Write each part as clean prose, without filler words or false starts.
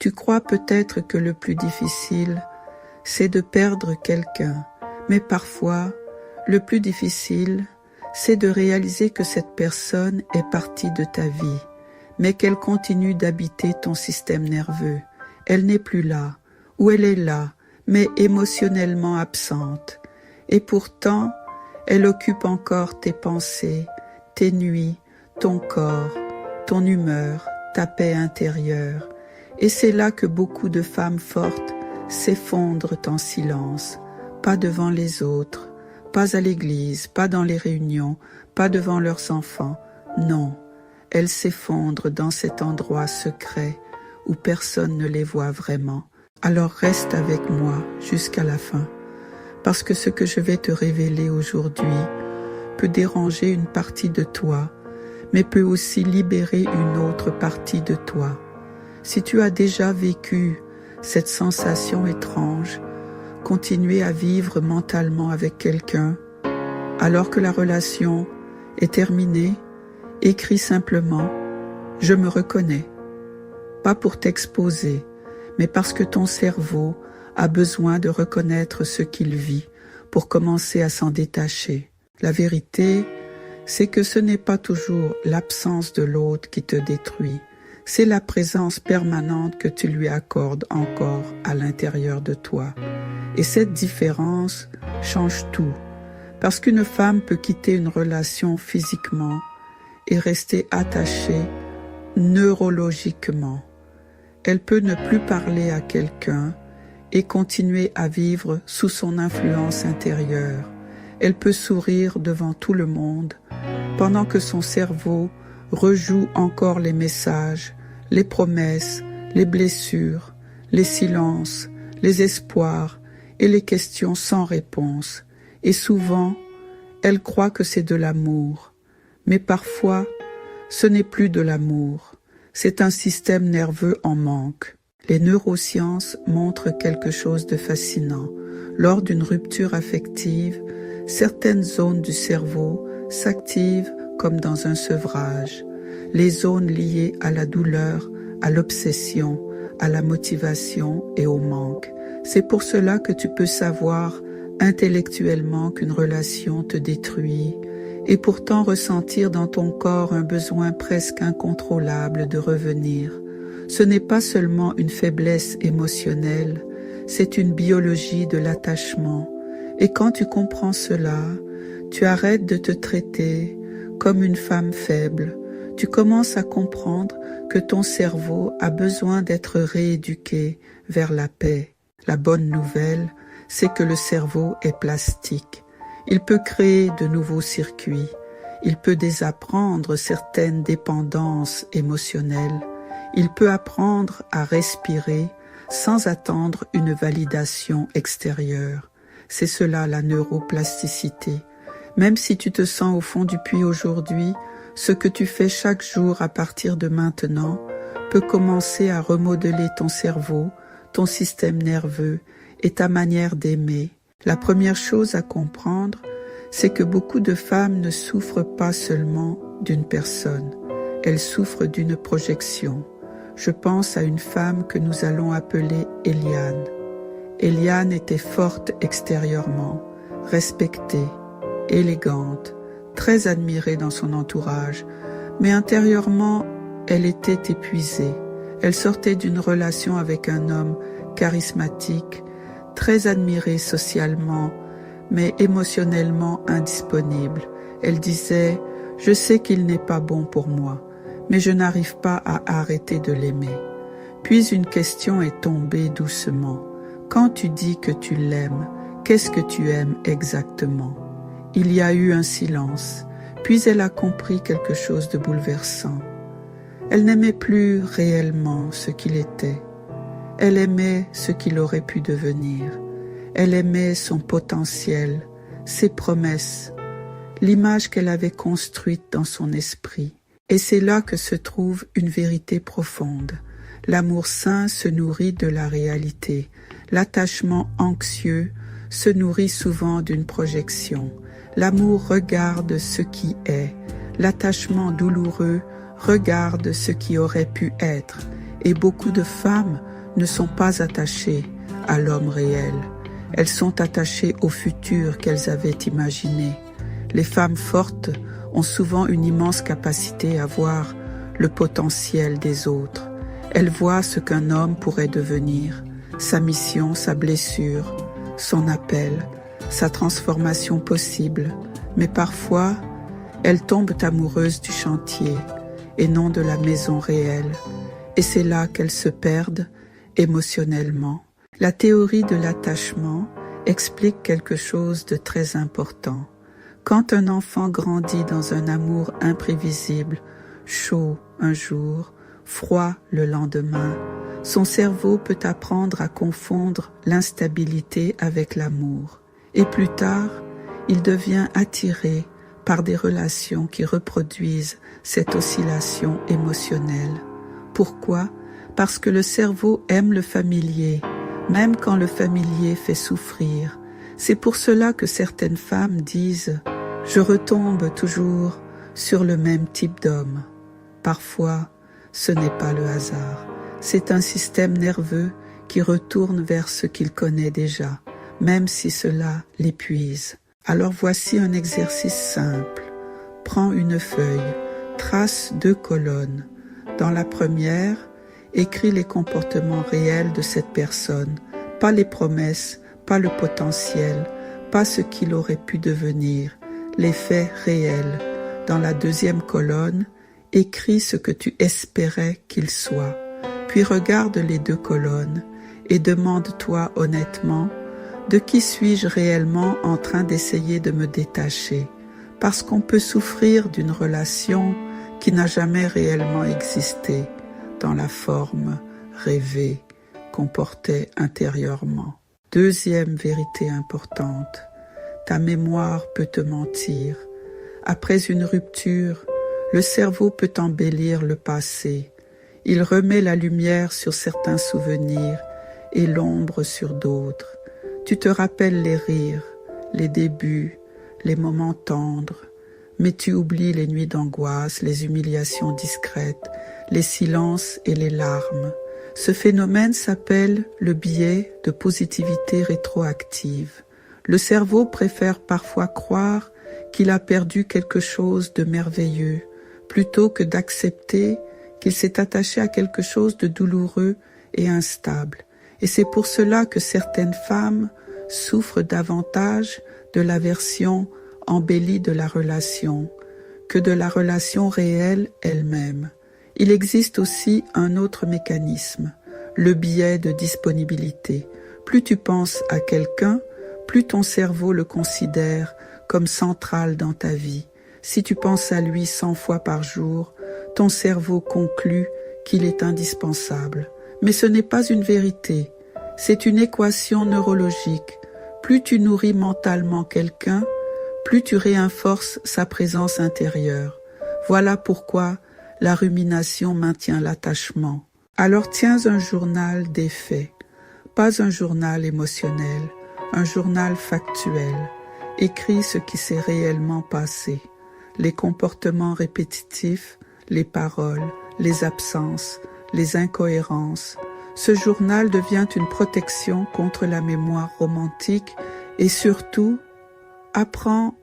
Tu crois peut-être que le plus difficile, c'est de perdre quelqu'un, mais parfois, le plus difficile, c'est de réaliser que cette personne est partie de ta vie, mais qu'elle continue d'habiter ton système nerveux. Elle n'est plus là, ou elle est là, mais émotionnellement absente. Et pourtant, elle occupe encore tes pensées, tes nuits, ton corps, ton humeur, ta paix intérieure. Et c'est là que beaucoup de femmes fortes s'effondrent en silence, pas devant les autres, pas à l'église, pas dans les réunions, pas devant leurs enfants. Non, elles s'effondrent dans cet endroit secret où personne ne les voit vraiment. Alors reste avec moi jusqu'à la fin, parce que ce que je vais te révéler aujourd'hui peut déranger une partie de toi, mais peut aussi libérer une autre partie de toi. Si tu as déjà vécu cette sensation étrange, continuer à vivre mentalement avec quelqu'un, alors que la relation est terminée, écris simplement « Je me reconnais », pas pour t'exposer, mais parce que ton cerveau a besoin de reconnaître ce qu'il vit pour commencer à s'en détacher. La vérité, c'est que ce n'est pas toujours l'absence de l'autre qui te détruit, c'est la présence permanente que tu lui accordes encore à l'intérieur de toi. Et cette différence change tout, parce qu'une femme peut quitter une relation physiquement et rester attachée neurologiquement. Elle peut ne plus parler à quelqu'un et continuer à vivre sous son influence intérieure. Elle peut sourire devant tout le monde, pendant que son cerveau rejoue encore les messages, les promesses, les blessures, les silences, les espoirs et les questions sans réponse. Et souvent, elle croit que c'est de l'amour. Mais parfois, ce n'est plus de l'amour. C'est un système nerveux en manque. Les neurosciences montrent quelque chose de fascinant. Lors d'une rupture affective, certaines zones du cerveau s'activent comme dans un sevrage. Les zones liées à la douleur, à l'obsession, à la motivation et au manque. C'est pour cela que tu peux savoir intellectuellement qu'une relation te détruit et pourtant ressentir dans ton corps un besoin presque incontrôlable de revenir. Ce n'est pas seulement une faiblesse émotionnelle, c'est une biologie de l'attachement. Et quand tu comprends cela, tu arrêtes de te traiter comme une femme faible. Tu commences à comprendre que ton cerveau a besoin d'être rééduqué vers la paix. La bonne nouvelle, c'est que le cerveau est plastique. Il peut créer de nouveaux circuits. Il peut désapprendre certaines dépendances émotionnelles. Il peut apprendre à respirer sans attendre une validation extérieure. C'est cela la neuroplasticité. Même si tu te sens au fond du puits aujourd'hui, ce que tu fais chaque jour à partir de maintenant peut commencer à remodeler ton cerveau, ton système nerveux et ta manière d'aimer. La première chose à comprendre, c'est que beaucoup de femmes ne souffrent pas seulement d'une personne, elles souffrent d'une projection. Je pense à une femme que nous allons appeler Eliane. Eliane était forte extérieurement, respectée, élégante, très admirée dans son entourage, mais intérieurement, elle était épuisée. Elle sortait d'une relation avec un homme charismatique, très admiré socialement, mais émotionnellement indisponible. Elle disait « Je sais qu'il n'est pas bon pour moi, mais je n'arrive pas à arrêter de l'aimer. » Puis une question est tombée doucement. Quand tu dis que tu l'aimes, qu'est-ce que tu aimes exactement? Il y a eu un silence, puis elle a compris quelque chose de bouleversant. Elle n'aimait plus réellement ce qu'il était. Elle aimait ce qu'il aurait pu devenir. Elle aimait son potentiel, ses promesses, l'image qu'elle avait construite dans son esprit. Et c'est là que se trouve une vérité profonde. L'amour sain se nourrit de la réalité. L'attachement anxieux se nourrit souvent d'une projection. L'amour regarde ce qui est. L'attachement douloureux regarde ce qui aurait pu être. Et beaucoup de femmes ne sont pas attachées à l'homme réel. Elles sont attachées au futur qu'elles avaient imaginé. Les femmes fortes ont souvent une immense capacité à voir le potentiel des autres. Elles voient ce qu'un homme pourrait devenir, sa mission, sa blessure, son appel, sa transformation possible. Mais parfois, elles tombent amoureuses du chantier et non de la maison réelle. Et c'est là qu'elles se perdent émotionnellement. La théorie de l'attachement explique quelque chose de très important. Quand un enfant grandit dans un amour imprévisible, chaud un jour, froid le lendemain, son cerveau peut apprendre à confondre l'instabilité avec l'amour. Et plus tard, il devient attiré par des relations qui reproduisent cette oscillation émotionnelle. Pourquoi? Parce que le cerveau aime le familier, même quand le familier fait souffrir. C'est pour cela que certaines femmes disent « Je retombe toujours sur le même type d'homme ». Parfois, ce n'est pas le hasard. C'est un système nerveux qui retourne vers ce qu'il connaît déjà, même si cela l'épuise. Alors voici un exercice simple. Prends une feuille, trace 2 colonnes. Dans la première, écris les comportements réels de cette personne, pas les promesses, pas le potentiel, pas ce qu'il aurait pu devenir, les faits réels. Dans la deuxième colonne, écris ce que tu espérais qu'il soit. Puis regarde les 2 colonnes et demande-toi honnêtement, de qui suis-je réellement en train d'essayer de me détacher? Parce qu'on peut souffrir d'une relation qui n'a jamais réellement existé dans la forme rêvée qu'on portait intérieurement. Deuxième vérité importante, ta mémoire peut te mentir. Après une rupture, le cerveau peut embellir le passé. Il remet la lumière sur certains souvenirs et l'ombre sur d'autres. Tu te rappelles les rires, les débuts, les moments tendres, mais tu oublies les nuits d'angoisse, les humiliations discrètes, les silences et les larmes. Ce phénomène s'appelle le biais de positivité rétroactive. Le cerveau préfère parfois croire qu'il a perdu quelque chose de merveilleux, plutôt que d'accepter qu'il s'est attaché à quelque chose de douloureux et instable. Et c'est pour cela que certaines femmes souffrent davantage de la version embellie de la relation que de la relation réelle elle-même. Il existe aussi un autre mécanisme, le biais de disponibilité. Plus tu penses à quelqu'un, plus ton cerveau le considère comme central dans ta vie. Si tu penses à lui 100 fois par jour, ton cerveau conclut qu'il est indispensable. Mais ce n'est pas une vérité, c'est une équation neurologique. Plus tu nourris mentalement quelqu'un, plus tu réinforces sa présence intérieure. Voilà pourquoi la rumination maintient l'attachement. Alors tiens un journal des faits, pas un journal émotionnel, un journal factuel. Écris ce qui s'est réellement passé, les comportements répétitifs, les paroles, les absences, les incohérences. Ce journal devient une protection contre la mémoire romantique et surtout, apprends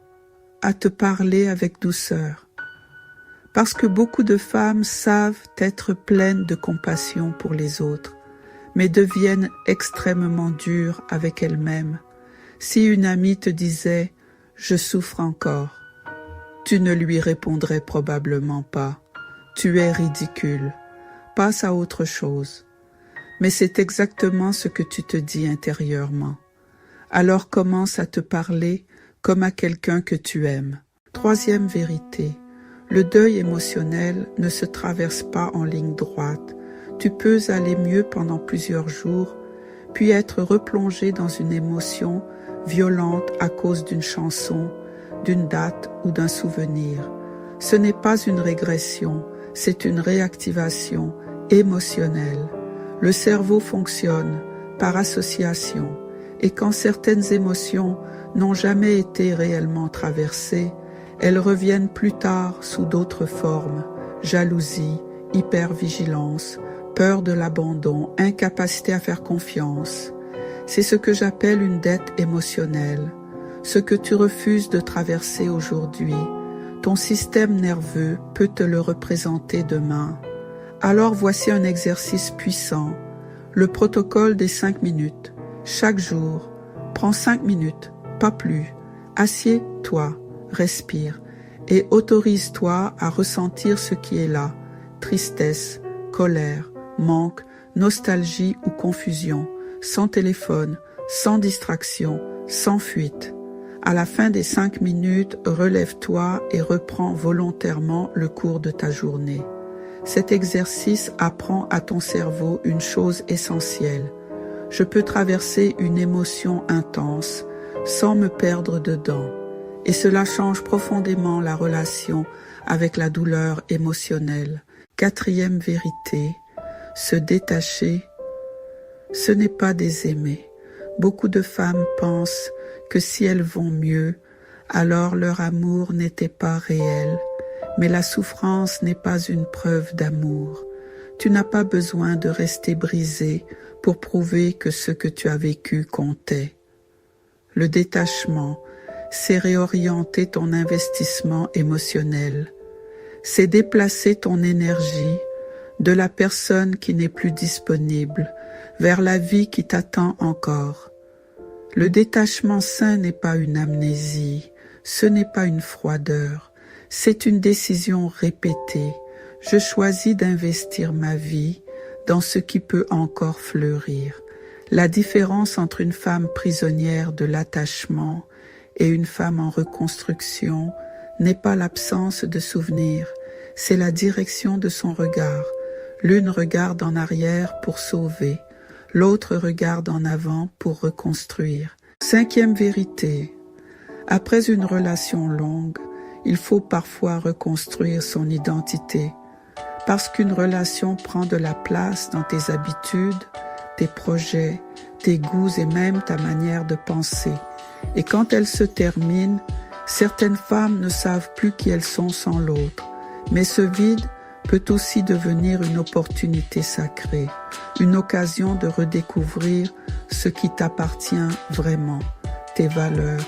à te parler avec douceur. Parce que beaucoup de femmes savent être pleines de compassion pour les autres, mais deviennent extrêmement dures avec elles-mêmes. Si une amie te disait « je souffre encore », tu ne lui répondrais probablement pas « tu es ridicule ». Passe à autre chose. Mais c'est exactement ce que tu te dis intérieurement. Alors commence à te parler comme à quelqu'un que tu aimes. Troisième vérité, le deuil émotionnel ne se traverse pas en ligne droite. Tu peux aller mieux pendant plusieurs jours, puis être replongé dans une émotion violente à cause d'une chanson, d'une date ou d'un souvenir. Ce n'est pas une régression, c'est une réactivation émotionnelle. Le cerveau fonctionne par association et quand certaines émotions n'ont jamais été réellement traversées, elles reviennent plus tard sous d'autres formes, jalousie, hypervigilance, peur de l'abandon, incapacité à faire confiance. C'est ce que j'appelle une dette émotionnelle, ce que tu refuses de traverser aujourd'hui. Ton système nerveux peut te le représenter demain. Alors voici un exercice puissant, le protocole des 5 minutes. Chaque jour, prends 5 minutes, pas plus. Assieds-toi, respire et autorise-toi à ressentir ce qui est là, tristesse, colère, manque, nostalgie ou confusion, sans téléphone, sans distraction, sans fuite. À la fin des 5 minutes, relève-toi et reprends volontairement le cours de ta journée. Cet exercice apprend à ton cerveau une chose essentielle. Je peux traverser une émotion intense sans me perdre dedans. Et cela change profondément la relation avec la douleur émotionnelle. 4e vérité, se détacher, ce n'est pas désaimer. Beaucoup de femmes pensent que si elles vont mieux, alors leur amour n'était pas réel. Mais la souffrance n'est pas une preuve d'amour. Tu n'as pas besoin de rester brisé pour prouver que ce que tu as vécu comptait. Le détachement, c'est réorienter ton investissement émotionnel. C'est déplacer ton énergie de la personne qui n'est plus disponible vers la vie qui t'attend encore. Le détachement sain n'est pas une amnésie, ce n'est pas une froideur, c'est une décision répétée. Je choisis d'investir ma vie dans ce qui peut encore fleurir. La différence entre une femme prisonnière de l'attachement et une femme en reconstruction n'est pas l'absence de souvenirs, c'est la direction de son regard. L'une regarde en arrière pour sauver, l'autre regarde en avant pour reconstruire. 5e vérité, après une relation longue, il faut parfois reconstruire son identité, parce qu'une relation prend de la place dans tes habitudes, tes projets, tes goûts et même ta manière de penser. Et quand elle se termine, certaines femmes ne savent plus qui elles sont sans l'autre. Mais ce vide peut aussi devenir une opportunité sacrée, une occasion de redécouvrir ce qui t'appartient vraiment, tes valeurs,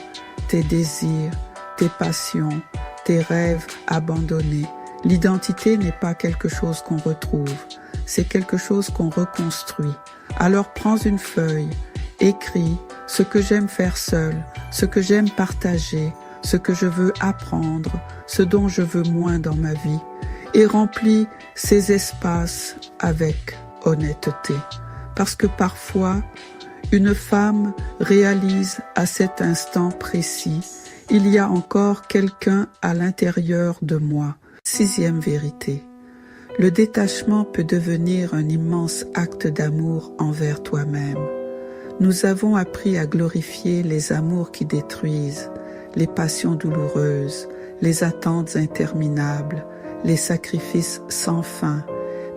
tes désirs, tes passions, tes rêves abandonnés. L'identité n'est pas quelque chose qu'on retrouve, c'est quelque chose qu'on reconstruit. Alors prends une feuille, écris ce que j'aime faire seul, ce que j'aime partager, ce que je veux apprendre, ce dont je veux moins dans ma vie, et remplis ces espaces avec honnêteté. Parce que parfois, une femme réalise à cet instant précis, il y a encore quelqu'un à l'intérieur de moi. 6e vérité. Le détachement peut devenir un immense acte d'amour envers toi-même. Nous avons appris à glorifier les amours qui détruisent, les passions douloureuses, les attentes interminables, les sacrifices sans fin,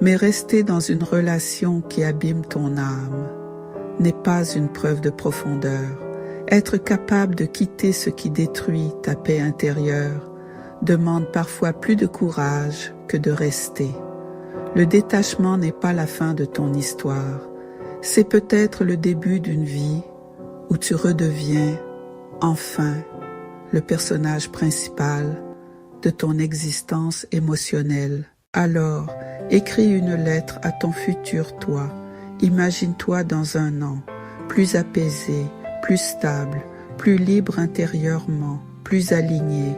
mais rester dans une relation qui abîme ton âme n'est pas une preuve de profondeur. Être capable de quitter ce qui détruit ta paix intérieure demande parfois plus de courage que de rester. Le détachement n'est pas la fin de ton histoire, c'est peut-être le début d'une vie où tu redeviens enfin le personnage principal de ton existence émotionnelle. Alors, écris une lettre à ton futur toi. Imagine-toi dans 1 an, plus apaisé, plus stable, plus libre intérieurement, plus aligné.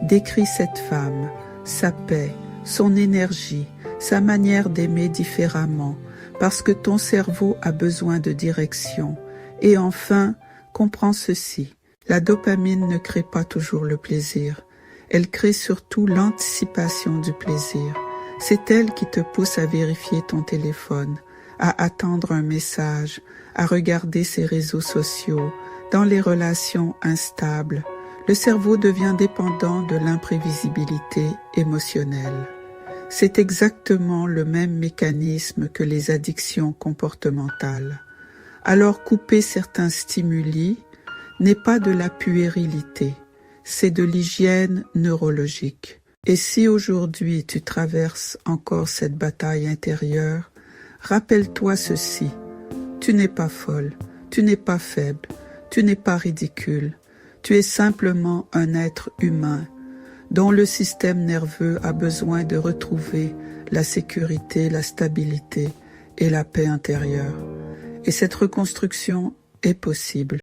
Décris cette femme, sa paix, son énergie, sa manière d'aimer différemment, parce que ton cerveau a besoin de direction. Et enfin, comprends ceci. La dopamine ne crée pas toujours le plaisir. Elle crée surtout l'anticipation du plaisir. C'est elle qui te pousse à vérifier ton téléphone, à attendre un message, à regarder ses réseaux sociaux. Dans les relations instables, le cerveau devient dépendant de l'imprévisibilité émotionnelle. C'est exactement le même mécanisme que les addictions comportementales. Alors couper certains stimuli n'est pas de la puérilité, c'est de l'hygiène neurologique. Et si aujourd'hui tu traverses encore cette bataille intérieure, Rappelle-toi ceci, tu n'es pas folle, tu n'es pas faible, tu n'es pas ridicule, tu es simplement un être humain dont le système nerveux a besoin de retrouver la sécurité, la stabilité et la paix intérieure. Et cette reconstruction est possible.